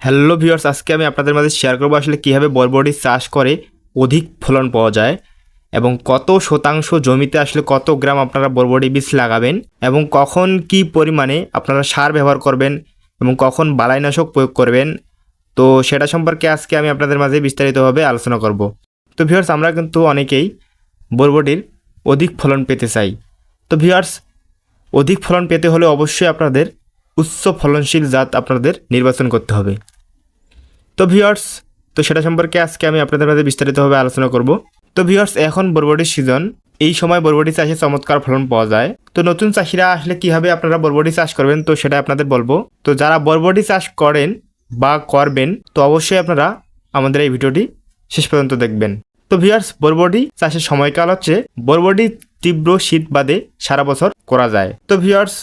Hello viewers, আজকে আমি আপনাদের মাঝে শেয়ার করবো আসলে কীভাবে বরবটি চাষ করে অধিক ফলন পাওয়া যায় এবং কত শতাংশ জমিতে আসলে কত গ্রাম আপনারা বরবটি বীজ লাগাবেন এবং কখন কি পরিমাণে আপনারা সার ব্যবহার করবেন এবং কখন বালাইনাশক প্রয়োগ করবেন। তো সেটা সম্পর্কে আজকে আমি আপনাদের মাঝে বিস্তারিতভাবে আলোচনা করব। তো ভিউয়ার্স, আমরা কিন্তু অনেকেই বরবটির অধিক ফলন পেতে চাই। তো ভিউয়ার্স, অধিক ফলন পেতে হলে অবশ্যই আপনাদের উচ্চ ফলনশীল জাত আপনাদের নির্বাচন করতে হবে। তো ভিউয়ার্স, তো সেটা সম্পর্কে আজকে আমি আপনাদের মাঝে বিস্তারিতভাবে আলোচনা করব। তো ভিউয়ার্স, এখন বরবটির সিজন, এই সময় বরবটি চাষে চমৎকার ফলন পাওয়া যায়। তো নতুন চাষিরা আসলে কীভাবে আপনারা বরবটি চাষ করবেন তো সেটা আপনাদের বলবো। তো যারা বরবটি চাষ করেন বা করবেন তো অবশ্যই আপনারা আমাদের এই ভিডিওটি শেষ পর্যন্ত দেখবেন। তো ভিউয়ার্স, বরবটি চাষের সময়কাল হচ্ছে বরবটি তীব্র শীত বাদে সারা বছর করা যায়। তো ভিউয়ার্স,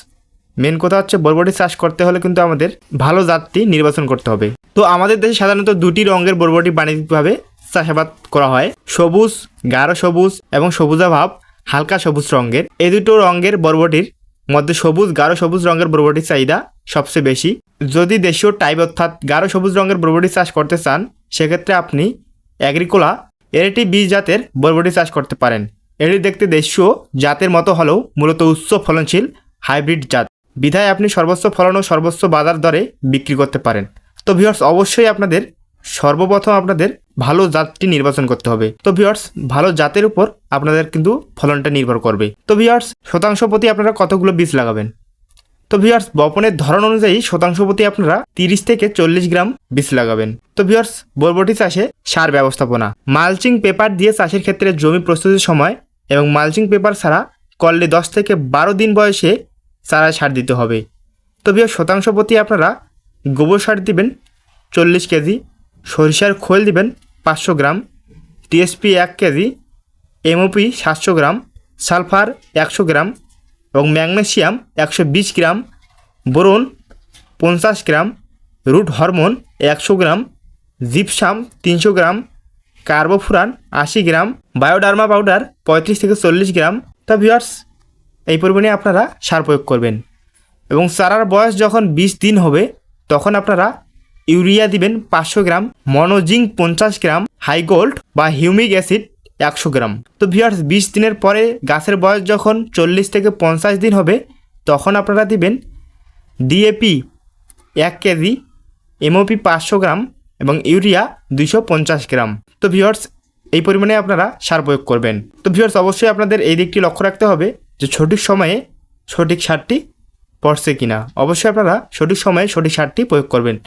মেন কথা হচ্ছে বরবটি চাষ করতে হলে কিন্তু আমাদের ভালো জাতটি নির্বাচন করতে হবে। তো আমাদের দেশে সাধারণত দুটি রঙের বরবটি বাণিজ্যিকভাবে চাষাবাদ করা হয়, সবুজ, গাঢ় সবুজ এবং সবুজাভাব হালকা সবুজ রঙের। এই দুটো রঙের বরবটির মধ্যে সবুজ, গাঢ় সবুজ রঙের বরবটির চাহিদা সবচেয়ে বেশি। যদি দেশীয় টাইপ অর্থাৎ গাঢ় সবুজ রঙের বরবটি চাষ করতে চান সেক্ষেত্রে আপনি অ্যাগ্রিকোলা এরিটি বীজ জাতের বরবটি চাষ করতে পারেন। এটি দেখতে দেশীয় জাতের মতো হলেও মূলত উচ্চ ফলনশীল হাইব্রিড জাত, বিধায় আপনি সর্বোচ্চ ফলন ও সর্বোচ্চ বাজার দরে বিক্রি করতে পারেন। তো ভিউয়ার্স, অবশ্যই আপনাদের সর্বপ্রথম আপনাদের ভালো জাতটি নির্বাচন করতে হবে। তো ভিউয়ার্স, ভালো জাতের উপর আপনাদের কিন্তু ফলনটা নির্ভর করবে। তো ভিউয়ার্স, শতাংশ প্রতি আপনারা কতগুলো বীজ লাগাবেন? তো ভিউয়ার্স, বপনের ধরন অনুযায়ী শতাংশ প্রতি আপনারা 30 থেকে 40 গ্রাম বীজ লাগাবেন। তো ভিউয়ার্স, বরবটি চাষে সার ব্যবস্থাপনা, মালচিং পেপার দিয়ে চাষের ক্ষেত্রে জমি প্রস্তুতির সময় এবং মালচিং পেপার ছাড়া করলে 10 থেকে 12 দিন বয়সে চারায় সার দিতে হবে। তো ভিউয়ার্স, শতাংশ প্রতি আপনারা গোবর সার দিবেন 40 কেজি, সরিষার খোল দিবেন 500 গ্রাম, টিএসপি 1 কেজি, এমওপি 700 গ্রাম, সালফার 100 গ্রাম এবং ম্যাগনেসিয়াম 120 গ্রাম, বোরন 50 গ্রাম, রুট হরমোন 100 গ্রাম, জিপসাম 300 গ্রাম, কার্বোফুরান 80 গ্রাম, বায়োডার্মা পাউডার 35 থেকে 40 গ্রাম। তা ভিউয়ার্স, এই পরিমাণে আপনারা সার প্রয়োগ করবেন এবং চারার বয়স যখন 20 দিন হবে তখন আপনারা ইউরিয়া দিবেন 500 গ্রাম, মনোজিঙ্ক 50 গ্রাম, হাইগোল্ড বা হিউমিক অ্যাসিড 100 গ্রাম। তো ভিউয়ার্স, 20 দিনের পরে গাছের বয়স যখন 40 থেকে 50 দিন হবে তখন আপনারা দিবেন ডিএপি 1 কেজি, এমওপি 500 গ্রাম এবং ইউরিয়া 250 গ্রাম। তো ভিউয়ার্স, এই পরিমাণে আপনারা সার প্রয়োগ করবেন। তো ভিউয়ার্স, অবশ্যই আপনাদের এই দিকটি লক্ষ্য রাখতে হবে যে সঠিক সময়ে সঠিক সারটি পড়ছে কিনা। অবশ্যই আপনারা সঠিক সময়ে সঠিক সারটি প্রয়োগ করবেন।